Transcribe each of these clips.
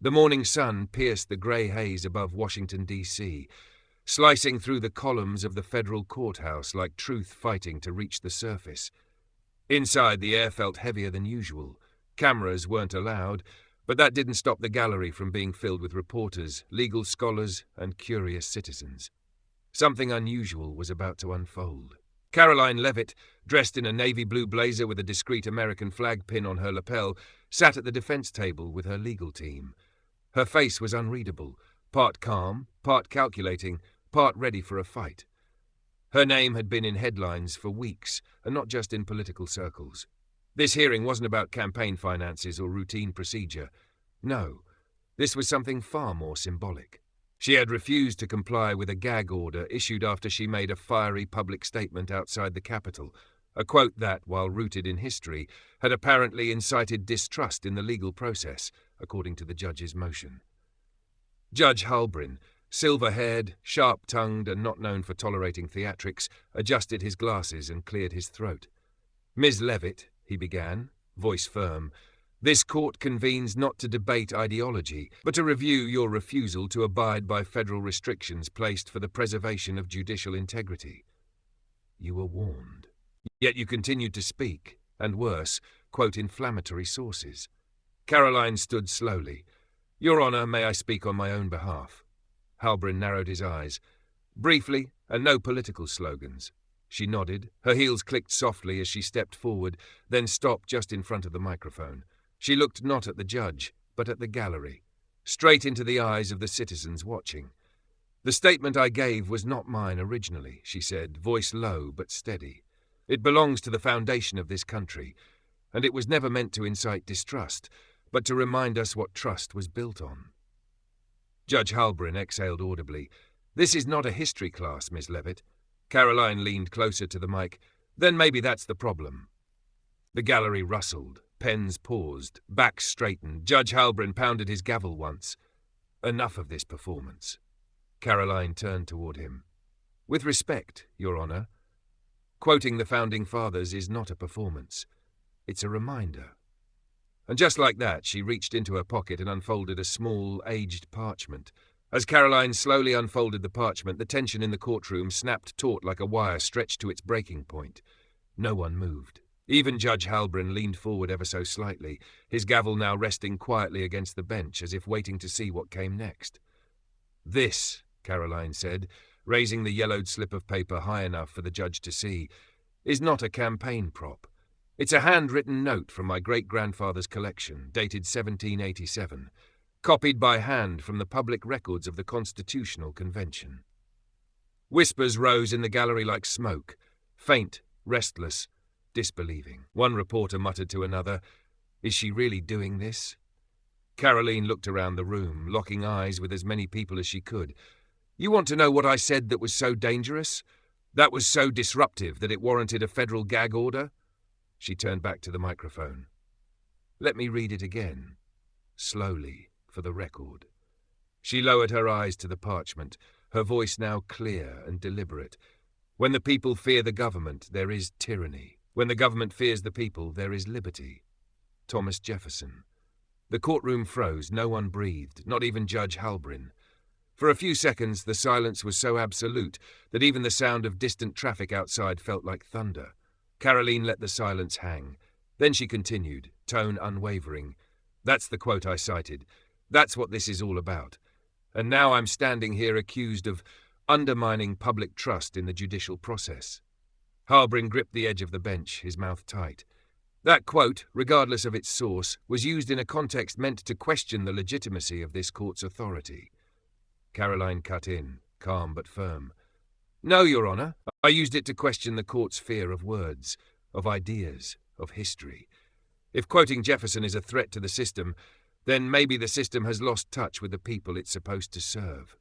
The morning sun pierced the grey haze above Washington, D.C., slicing through the columns of the federal courthouse like truth fighting to reach the surface. Inside, the air felt heavier than usual. Cameras weren't allowed, but that didn't stop the gallery from being filled with reporters, legal scholars, and curious citizens. Something unusual was about to unfold. Karoline Leavitt, dressed in a navy blue blazer with a discreet American flag pin on her lapel, sat at the defense table with her legal team. Her face was unreadable, part calm, part calculating, part ready for a fight. Her name had been in headlines for weeks, and not just in political circles. This hearing wasn't about campaign finances or routine procedure. No, this was something far more symbolic. She had refused to comply with a gag order issued after she made a fiery public statement outside the Capitol, a quote that, while rooted in history, had apparently incited distrust in the legal process, according to the judge's motion. Judge Halbrin, silver-haired, sharp-tongued, and not known for tolerating theatrics, adjusted his glasses and cleared his throat. "Ms. Leavitt," he began, voice firm, "this court convenes not to debate ideology, but to review your refusal to abide by federal restrictions placed for the preservation of judicial integrity. You were warned. Yet you continued to speak, and worse, quote inflammatory sources." Karoline stood slowly. "Your Honor, may I speak on my own behalf?" Halbrin narrowed his eyes. "Briefly, and no political slogans." She nodded. Her heels clicked softly as she stepped forward, then stopped just in front of the microphone. She looked not at the judge, but at the gallery, straight into the eyes of the citizens watching. "The statement I gave was not mine originally," she said, voice low but steady. "It belongs to the foundation of this country, and it was never meant to incite distrust, but to remind us what trust was built on." Judge Halbrin exhaled audibly. "This is not a history class, Miss Leavitt." Karoline leaned closer to the mic. "Then maybe that's the problem." The gallery rustled. Pens paused. Backs straightened. Judge Halbrin pounded his gavel once. "Enough of this performance." Karoline turned toward him. "With respect, Your Honor, quoting the Founding Fathers is not a performance. It's a reminder." And just like that, she reached into her pocket and unfolded a small, aged parchment. As Karoline slowly unfolded the parchment, the tension in the courtroom snapped taut like a wire stretched to its breaking point. No one moved. Even Judge Halbrin leaned forward ever so slightly, his gavel now resting quietly against the bench, as if waiting to see what came next. "This," Karoline said, raising the yellowed slip of paper high enough for the judge to see, "is not a campaign prop. It's a handwritten note from my great-grandfather's collection, dated 1787, copied by hand from the public records of the Constitutional Convention." Whispers rose in the gallery like smoke, faint, restless, disbelieving. One reporter muttered to another, "Is she really doing this?" Karoline looked around the room, locking eyes with as many people as she could. "You want to know what I said that was so dangerous? That was so disruptive that it warranted a federal gag order?" She turned back to the microphone. "Let me read it again, slowly, for the record." She lowered her eyes to the parchment, her voice now clear and deliberate. "When the people fear the government, there is tyranny. When the government fears the people, there is liberty." Thomas Jefferson. The courtroom froze. No one breathed, not even Judge Halbrin. For a few seconds, the silence was so absolute that even the sound of distant traffic outside felt like thunder. Karoline let the silence hang. Then she continued, tone unwavering. "That's the quote I cited. That's what this is all about. And now I'm standing here accused of undermining public trust in the judicial process." Halbrin gripped the edge of the bench, his mouth tight. "That quote, regardless of its source, was used in a context meant to question the legitimacy of this court's authority." Karoline cut in, calm but firm. "No, Your Honor. I used it to question the court's fear of words, of ideas, of history. If quoting Jefferson is a threat to the system, then maybe the system has lost touch with the people it's supposed to serve."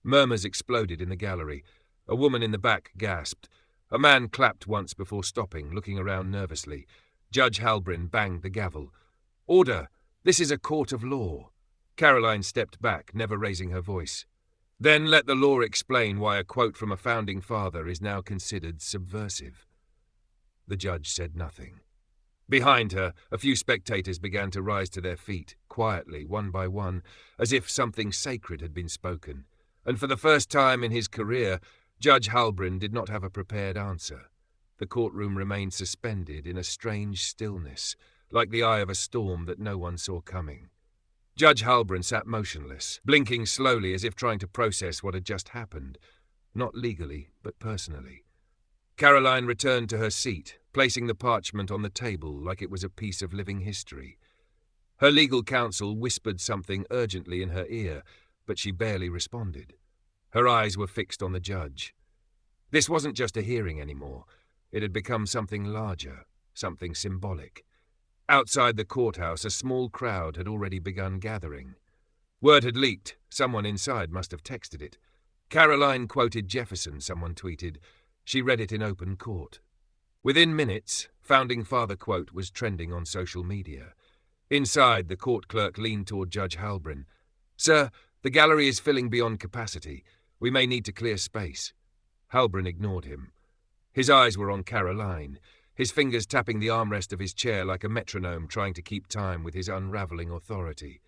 Murmurs exploded in the gallery. A woman in the back gasped. A man clapped once before stopping, looking around nervously. Judge Halbrin banged the gavel. "Order! This is a court of law." Karoline stepped back, never raising her voice. "Then let the law explain why a quote from a founding father is now considered subversive." The judge said nothing. Behind her, a few spectators began to rise to their feet, quietly, one by one, as if something sacred had been spoken, and for the first time in his career, Judge Halbrin did not have a prepared answer. The courtroom remained suspended in a strange stillness, like the eye of a storm that no one saw coming. Judge Halbrin sat motionless, blinking slowly as if trying to process what had just happened, not legally, but personally. Karoline returned to her seat, placing the parchment on the table like it was a piece of living history. Her legal counsel whispered something urgently in her ear, but she barely responded. Her eyes were fixed on the judge. This wasn't just a hearing anymore. It had become something larger, something symbolic. Outside the courthouse, a small crowd had already begun gathering. Word had leaked. Someone inside must have texted it. Karoline quoted Jefferson, someone tweeted. She read it in open court. Within minutes, Founding Father quote was trending on social media. Inside, the court clerk leaned toward Judge Halbrin. "Sir, the gallery is filling beyond capacity. We may need to clear space." Halbrin ignored him. His eyes were on Karoline, his fingers tapping the armrest of his chair like a metronome trying to keep time with his unravelling authority.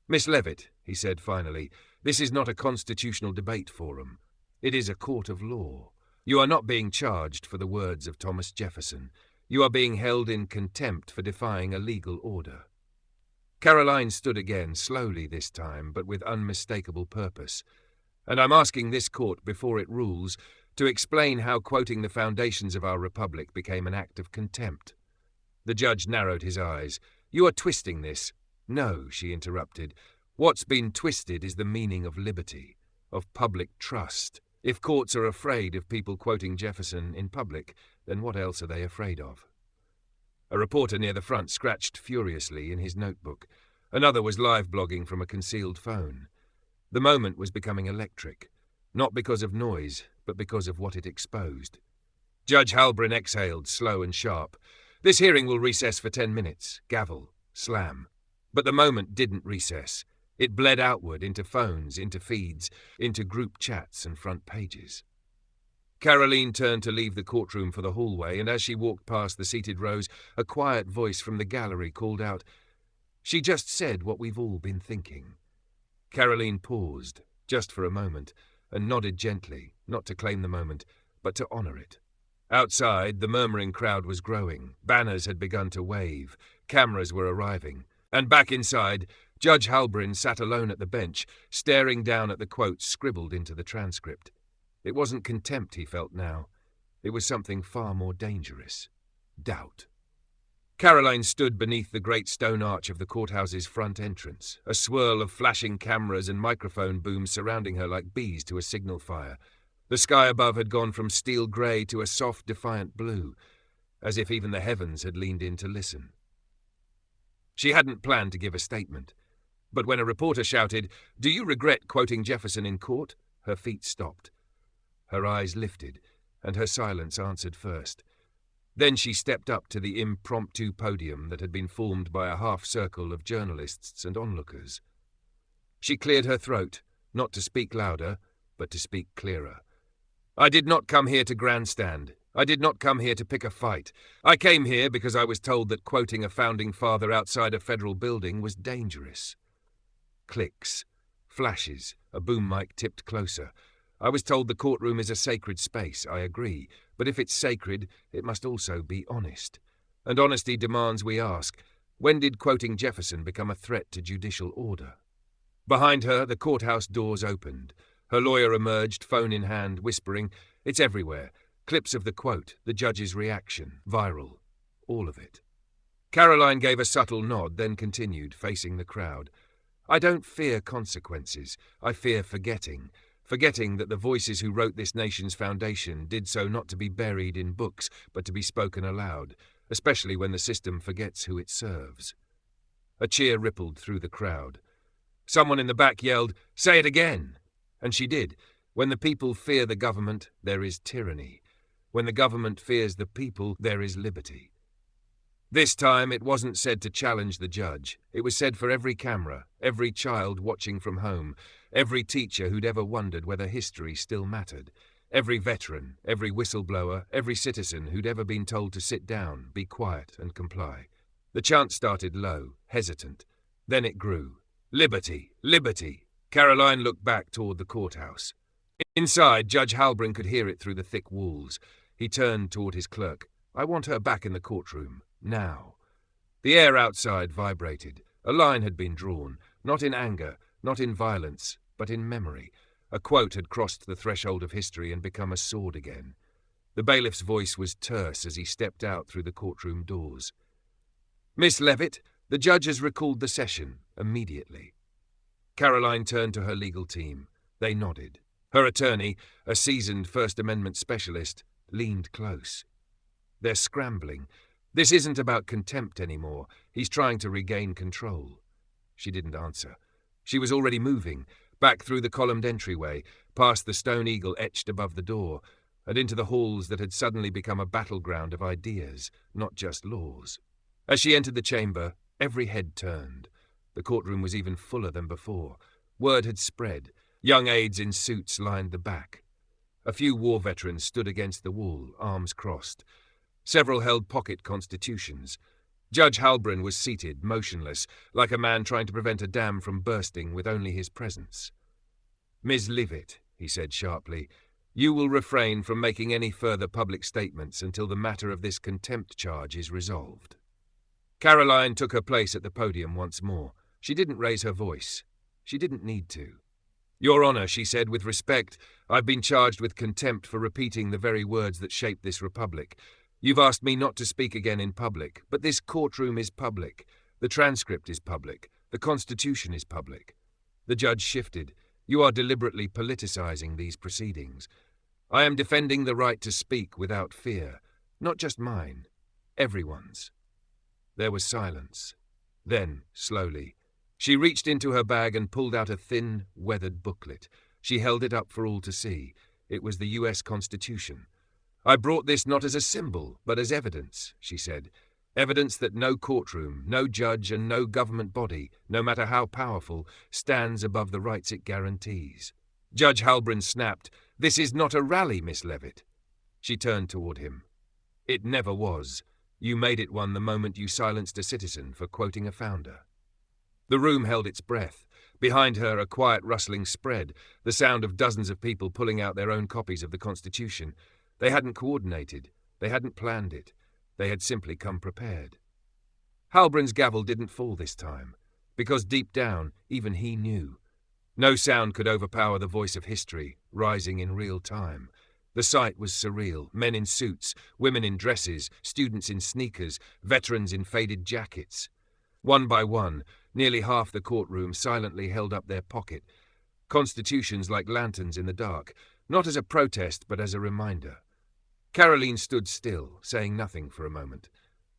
"Miss Leavitt," he said finally, "this is not a constitutional debate forum. It is a court of law. You are not being charged for the words of Thomas Jefferson. You are being held in contempt for defying a legal order." Karoline stood again, slowly this time, but with unmistakable purpose. "And I'm asking this court, before it rules, to explain how quoting the foundations of our republic became an act of contempt." The judge narrowed his eyes. "You are twisting this." "No," she interrupted. "What's been twisted is the meaning of liberty, of public trust. If courts are afraid of people quoting Jefferson in public, then what else are they afraid of?" A reporter near the front scratched furiously in his notebook. Another was live blogging from a concealed phone. The moment was becoming electric, not because of noise, but because of what it exposed. Judge Halbrin exhaled, slow and sharp. "This hearing will recess for 10 minutes. Gavel. Slam." But the moment didn't recess. It bled outward into phones, into feeds, into group chats and front pages. Karoline turned to leave the courtroom for the hallway, and as she walked past the seated rows, a quiet voice from the gallery called out, "She just said what we've all been thinking." Karoline paused, just for a moment, and nodded gently, not to claim the moment, but to honour it. Outside, the murmuring crowd was growing. Banners had begun to wave. Cameras were arriving. And back inside, Judge Halbrin sat alone at the bench, staring down at the quotes scribbled into the transcript. It wasn't contempt he felt now. It was something far more dangerous. Doubt. Karoline stood beneath the great stone arch of the courthouse's front entrance, a swirl of flashing cameras and microphone booms surrounding her like bees to a signal fire. The sky above had gone from steel grey to a soft, defiant blue, as if even the heavens had leaned in to listen. She hadn't planned to give a statement. But when a reporter shouted, "Do you regret quoting Jefferson in court?" her feet stopped. Her eyes lifted, and her silence answered first. Then she stepped up to the impromptu podium that had been formed by a half-circle of journalists and onlookers. She cleared her throat, not to speak louder, but to speak clearer. "I did not come here to grandstand. I did not come here to pick a fight. I came here because I was told that quoting a founding father outside a federal building was dangerous." Clicks, flashes, a boom mic tipped closer. "I was told the courtroom is a sacred space, I agree, but if it's sacred, it must also be honest. And honesty demands we ask, when did quoting Jefferson become a threat to judicial order?" Behind her, the courthouse doors opened. Her lawyer emerged, phone in hand, whispering, "It's everywhere. Clips of the quote, the judge's reaction, viral. All of it." Karoline gave a subtle nod, then continued, facing the crowd. "I don't fear consequences. I fear forgetting. Forgetting that the voices who wrote this nation's foundation did so not to be buried in books, but to be spoken aloud, especially when the system forgets who it serves." A cheer rippled through the crowd. Someone in the back yelled, "Say it again!" And she did. "When the people fear the government, there is tyranny. When the government fears the people, there is liberty." This time it wasn't said to challenge the judge. It was said for every camera, every child watching from home, every teacher who'd ever wondered whether history still mattered, every veteran, every whistleblower, every citizen who'd ever been told to sit down, be quiet and comply. The chant started low, hesitant. Then it grew. Liberty! Liberty! Karoline looked back toward the courthouse. Inside, Judge Halbrin could hear it through the thick walls. He turned toward his clerk. "I want her back in the courtroom. Now." The air outside vibrated. A line had been drawn, not in anger, not in violence, but in memory. A quote had crossed the threshold of history and become a sword again. The bailiff's voice was terse as he stepped out through the courtroom doors. "Miss Leavitt, the judge has recalled the session immediately." Karoline turned to her legal team. They nodded. Her attorney, a seasoned First Amendment specialist, leaned close. "They're scrambling. This isn't about contempt anymore. He's trying to regain control." She didn't answer. She was already moving, back through the columned entryway, past the stone eagle etched above the door, and into the halls that had suddenly become a battleground of ideas, not just laws. As she entered the chamber, every head turned. The courtroom was even fuller than before. Word had spread. Young aides in suits lined the back. A few war veterans stood against the wall, arms crossed. Several held pocket constitutions. Judge Halbrin was seated, motionless, like a man trying to prevent a dam from bursting with only his presence. "Ms. Leavitt," he said sharply, "you will refrain from making any further public statements until the matter of this contempt charge is resolved." Karoline took her place at the podium once more. She didn't raise her voice. She didn't need to. "Your Honor," she said with respect, "I've been charged with contempt for repeating the very words that shaped this republic. You've asked me not to speak again in public, but this courtroom is public. The transcript is public. The Constitution is public." The judge shifted. "You are deliberately politicizing these proceedings. I am defending the right to speak without fear. Not just mine. Everyone's." There was silence. Then, slowly, she reached into her bag and pulled out a thin, weathered booklet. She held it up for all to see. It was the U.S. Constitution. "I brought this not as a symbol, but as evidence," she said. "Evidence that no courtroom, no judge, and no government body, no matter how powerful, stands above the rights it guarantees." Judge Halbrin snapped, "This is not a rally, Miss Leavitt." She turned toward him. "It never was. You made it one the moment you silenced a citizen for quoting a founder." The room held its breath. Behind her, a quiet rustling spread, the sound of dozens of people pulling out their own copies of the Constitution. They hadn't coordinated. They hadn't planned it. They had simply come prepared. Halbrin's gavel didn't fall this time, because deep down, even he knew. No sound could overpower the voice of history, rising in real time. The sight was surreal. Men in suits, women in dresses, students in sneakers, veterans in faded jackets. One by one, nearly half the courtroom silently held up their pocket, constitutions like lanterns in the dark, not as a protest but as a reminder. Karoline stood still, saying nothing for a moment.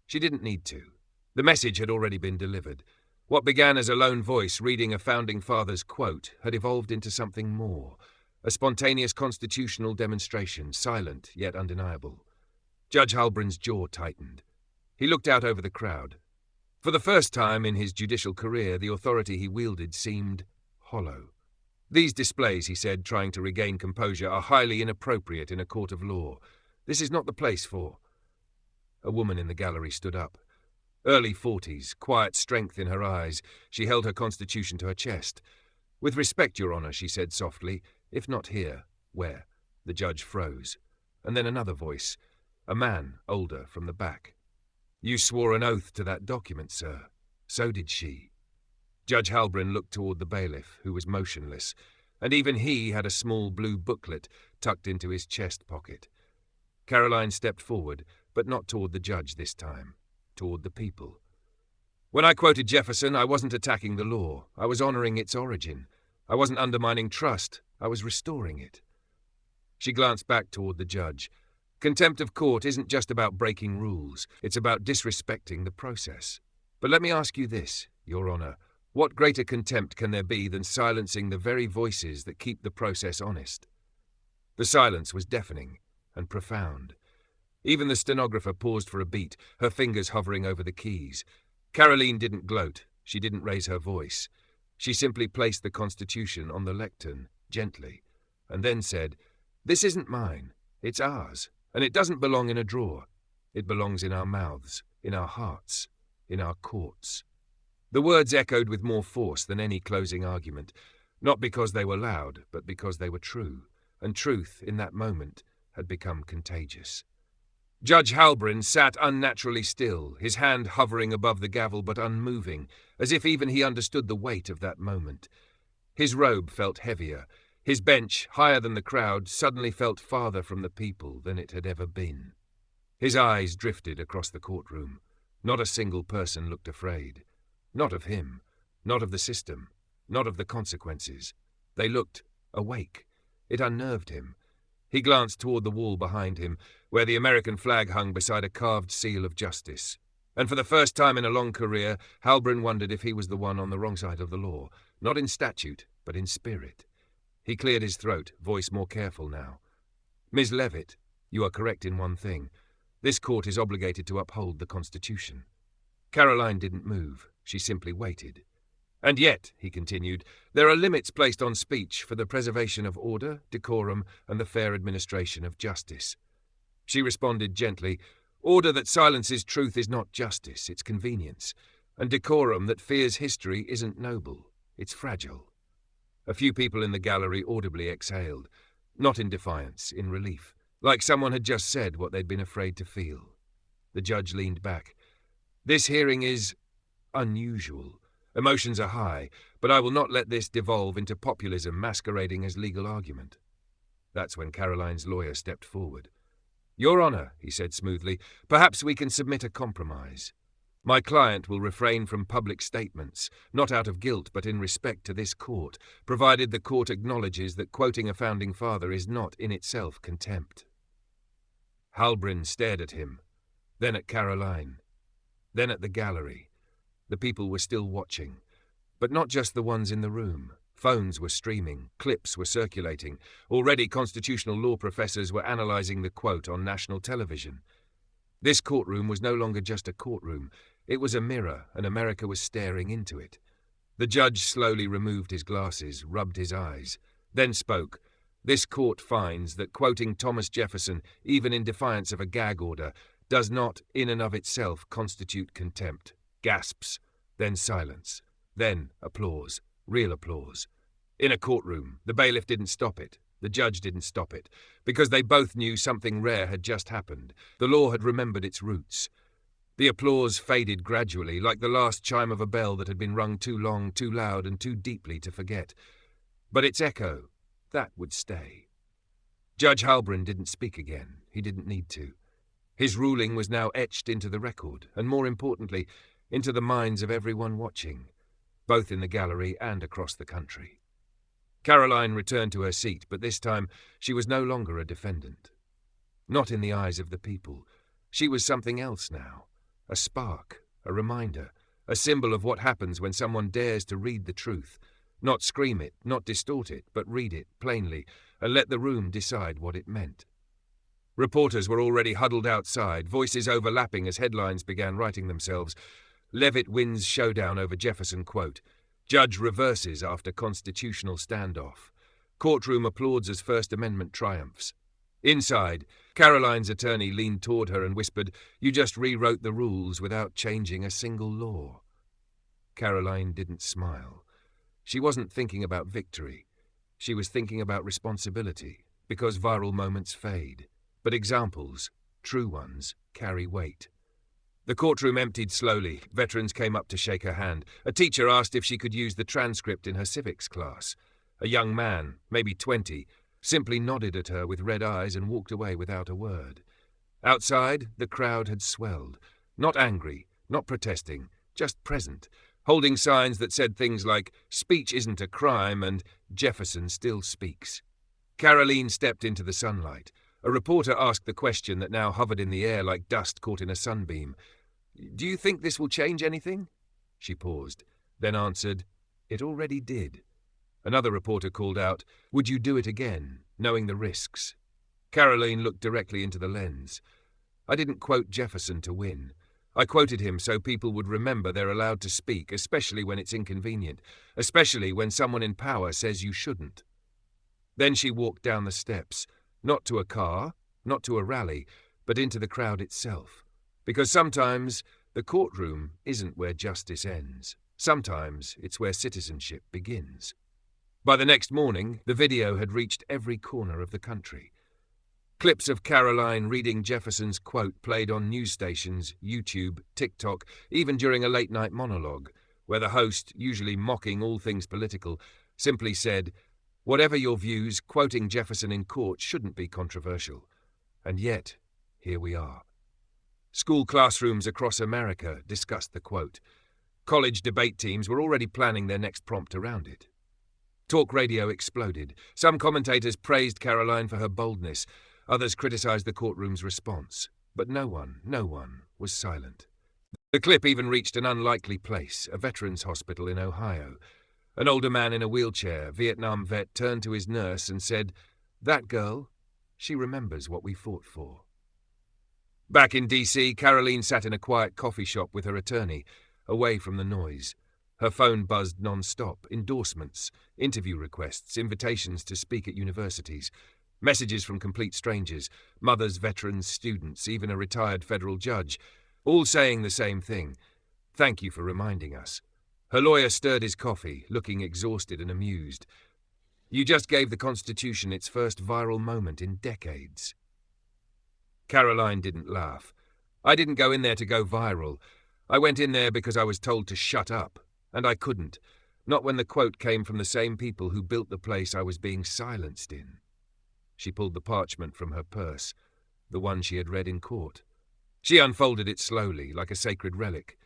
She didn't need to. The message had already been delivered. What began as a lone voice reading a founding father's quote had evolved into something more, a spontaneous constitutional demonstration, silent yet undeniable. Judge Halbrin's jaw tightened. He looked out over the crowd. For the first time in his judicial career, the authority he wielded seemed hollow. "These displays," he said, trying to regain composure, "are highly inappropriate in a court of law. This is not the place for—" A woman in the gallery stood up. Early 40s, quiet strength in her eyes, she held her Constitution to her chest. "With respect, Your Honor," she said softly, "if not here, where?" The judge froze. And then another voice, a man, older, from the back. "You swore an oath to that document, sir. So did she." Judge Halbrin looked toward the bailiff, who was motionless, and even he had a small blue booklet tucked into his chest pocket. Karoline stepped forward, but not toward the judge this time, toward the people. "When I quoted Jefferson, I wasn't attacking the law. I was honoring its origin. I wasn't undermining trust. I was restoring it." She glanced back toward the judge. "Contempt of court isn't just about breaking rules. It's about disrespecting the process. But let me ask you this, Your Honor. What greater contempt can there be than silencing the very voices that keep the process honest?" The silence was deafening and profound. Even the stenographer paused for a beat, her fingers hovering over the keys. Karoline didn't gloat. She didn't raise her voice. She simply placed the Constitution on the lectern, gently, and then said, "This isn't mine. It's ours, and it doesn't belong in a drawer. It belongs in our mouths, in our hearts, in our courts." The words echoed with more force than any closing argument, not because they were loud, but because they were true, and truth, in that moment, had become contagious. Judge Halbrin sat unnaturally still, his hand hovering above the gavel but unmoving, as if even he understood the weight of that moment. His robe felt heavier. His bench, higher than the crowd, suddenly felt farther from the people than it had ever been. His eyes drifted across the courtroom. Not a single person looked afraid. Not of him, not of the system, not of the consequences. They looked awake. It unnerved him. He glanced toward the wall behind him, where the American flag hung beside a carved seal of justice. And for the first time in a long career, Halbrin wondered if he was the one on the wrong side of the law, not in statute, but in spirit. He cleared his throat, voice more careful now. "Ms. Leavitt, you are correct in one thing. This court is obligated to uphold the Constitution." Karoline didn't move. She simply waited. "And yet," he continued, "there are limits placed on speech for the preservation of order, decorum, and the fair administration of justice." She responded gently, "Order that silences truth is not justice, it's convenience. And decorum that fears history isn't noble, it's fragile." A few people in the gallery audibly exhaled, not in defiance, in relief, like someone had just said what they'd been afraid to feel. The judge leaned back. "This hearing is unusual. Emotions are high, but I will not let this devolve into populism masquerading as legal argument." That's when Karoline's lawyer stepped forward. "Your Honor," he said smoothly, "perhaps we can submit a compromise. My client will refrain from public statements, not out of guilt but in respect to this court, provided the court acknowledges that quoting a founding father is not in itself contempt." Halbrin stared at him, then at Karoline, then at the gallery. The people were still watching, but not just the ones in the room. Phones were streaming, clips were circulating. Already constitutional law professors were analyzing the quote on national television. This courtroom was no longer just a courtroom. It was a mirror, and America was staring into it. The judge slowly removed his glasses, rubbed his eyes, then spoke. "This court finds that quoting Thomas Jefferson, even in defiance of a gag order, does not, in and of itself, constitute contempt." Gasps, then silence, then applause, real applause. In a courtroom, the bailiff didn't stop it. The judge didn't stop it, because they both knew something rare had just happened. The law had remembered its roots. The applause faded gradually, like the last chime of a bell that had been rung too long, too loud, and too deeply to forget. But its echo, that would stay. Judge Halbrin didn't speak again. He didn't need to. His ruling was now etched into the record, and more importantly, into the minds of everyone watching, both in the gallery and across the country. Karoline returned to her seat, but this time she was no longer a defendant. Not in the eyes of the people. She was something else now. A spark, a reminder, a symbol of what happens when someone dares to read the truth. Not scream it, not distort it, but read it plainly, and let the room decide what it meant. Reporters were already huddled outside, voices overlapping as headlines began writing themselves. Leavitt wins showdown over Jefferson quote. Judge reverses after constitutional standoff. Courtroom applauds as First Amendment triumphs. Inside, Karoline's attorney leaned toward her and whispered, "You just rewrote the rules without changing a single law." Karoline didn't smile. She wasn't thinking about victory. She was thinking about responsibility, because viral moments fade. But examples, true ones, carry weight. The courtroom emptied slowly. Veterans came up to shake her hand. A teacher asked if she could use the transcript in her civics class. A young man, maybe 20, simply nodded at her with red eyes and walked away without a word. Outside, the crowd had swelled. Not angry, not protesting, just present, holding signs that said things like, "Speech isn't a crime," and "Jefferson still speaks." Karoline stepped into the sunlight. A reporter asked the question that now hovered in the air like dust caught in a sunbeam. "Do you think this will change anything?" She paused, then answered, "It already did." Another reporter called out, "Would you do it again, knowing the risks?" Karoline looked directly into the lens. "I didn't quote Jefferson to win. I quoted him so people would remember they're allowed to speak, especially when it's inconvenient, especially when someone in power says you shouldn't." Then she walked down the steps, not to a car, not to a rally, but into the crowd itself. Because sometimes the courtroom isn't where justice ends. Sometimes it's where citizenship begins. By the next morning, the video had reached every corner of the country. Clips of Karoline reading Jefferson's quote played on news stations, YouTube, TikTok, even during a late-night monologue, where the host, usually mocking all things political, simply said, "Whatever your views, quoting Jefferson in court shouldn't be controversial." And yet, here we are. School classrooms across America discussed the quote. College debate teams were already planning their next prompt around it. Talk radio exploded. Some commentators praised Karoline for her boldness. Others criticized the courtroom's response. But no one was silent. The clip even reached an unlikely place, a veterans' hospital in Ohio. An older man in a wheelchair, Vietnam vet, turned to his nurse and said, "That girl, she remembers what we fought for." Back in D.C., Karoline sat in a quiet coffee shop with her attorney, away from the noise. Her phone buzzed non-stop, endorsements, interview requests, invitations to speak at universities, messages from complete strangers, mothers, veterans, students, even a retired federal judge, all saying the same thing. "Thank you for reminding us." Her lawyer stirred his coffee, looking exhausted and amused. "You just gave the Constitution its first viral moment in decades." Karoline didn't laugh. "I didn't go in there to go viral. I went in there because I was told to shut up, and I couldn't, not when the quote came from the same people who built the place I was being silenced in." She pulled the parchment from her purse, the one she had read in court. She unfolded it slowly, like a sacred relic.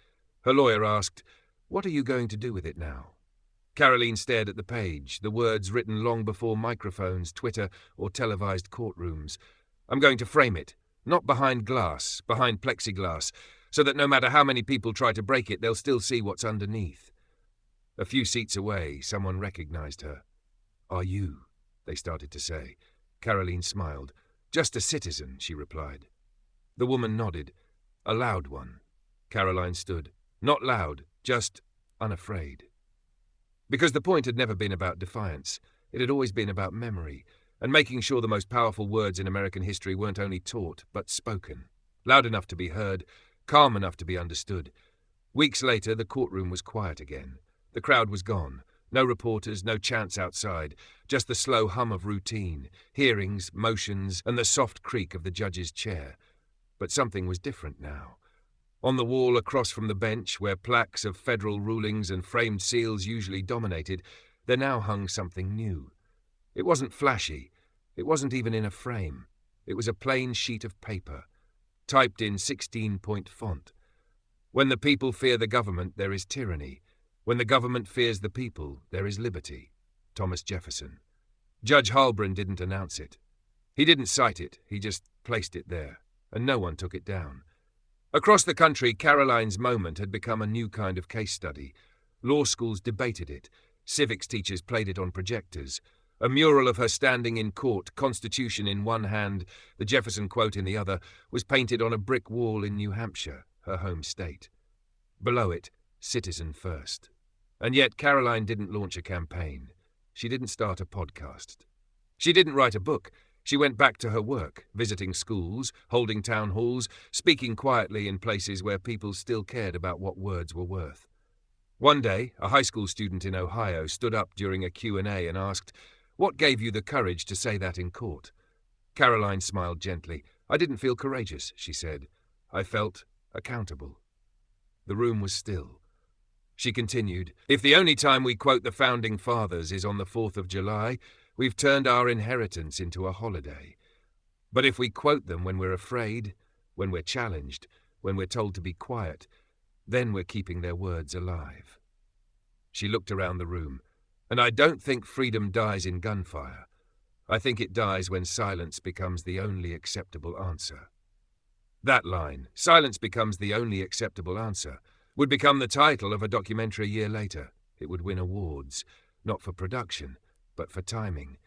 Her lawyer asked, "What are you going to do with it now?" Karoline stared at the page, the words written long before microphones, Twitter, or televised courtrooms. "I'm going to frame it, not behind glass, behind plexiglass, so that no matter how many people try to break it, they'll still see what's underneath." A few seats away, someone recognized her. "Are you?" they started to say. Karoline smiled. "Just a citizen," she replied. The woman nodded. "A loud one." Karoline stood. Not loud, just unafraid. Because the point had never been about defiance. It had always been about memory, and making sure the most powerful words in American history weren't only taught, but spoken. Loud enough to be heard, calm enough to be understood. Weeks later, the courtroom was quiet again. The crowd was gone. No reporters, no chants outside, just the slow hum of routine, hearings, motions, and the soft creak of the judge's chair. But something was different now. On the wall across from the bench, where plaques of federal rulings and framed seals usually dominated, there now hung something new. It wasn't flashy. It wasn't even in a frame. It was a plain sheet of paper, typed in 16-point font. "When the people fear the government, there is tyranny. When the government fears the people, there is liberty." Thomas Jefferson. Judge Halbrand didn't announce it. He didn't cite it, he just placed it there, and no one took it down. Across the country, Karoline's moment had become a new kind of case study. Law schools debated it. Civics teachers played it on projectors. A mural of her standing in court, Constitution in one hand, the Jefferson quote in the other, was painted on a brick wall in New Hampshire, her home state. Below it, Citizen First. And yet Karoline didn't launch a campaign. She didn't start a podcast. She didn't write a book. She went back to her work, visiting schools, holding town halls, speaking quietly in places where people still cared about what words were worth. One day, a high school student in Ohio stood up during a Q&A and asked, "What gave you the courage to say that in court?" Karoline smiled gently. "I didn't feel courageous," she said. "I felt accountable." The room was still. She continued, "If the only time we quote the Founding Fathers is on the 4th of July, we've turned our inheritance into a holiday. But if we quote them when we're afraid, when we're challenged, when we're told to be quiet, then we're keeping their words alive." She looked around the room. "And I don't think freedom dies in gunfire. I think it dies when silence becomes the only acceptable answer." That line, "Silence becomes the only acceptable answer," would become the title of a documentary a year later. It would win awards, not for production, but for timing.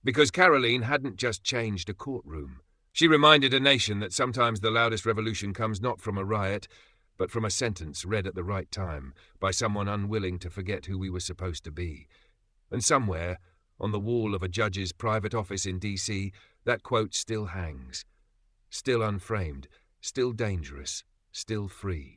Because Karoline hadn't just changed a courtroom. She reminded a nation that sometimes the loudest revolution comes not from a riot, but from a sentence read at the right time by someone unwilling to forget who we were supposed to be. And somewhere, on the wall of a judge's private office in D.C., that quote still hangs. Still unframed, still dangerous, still free.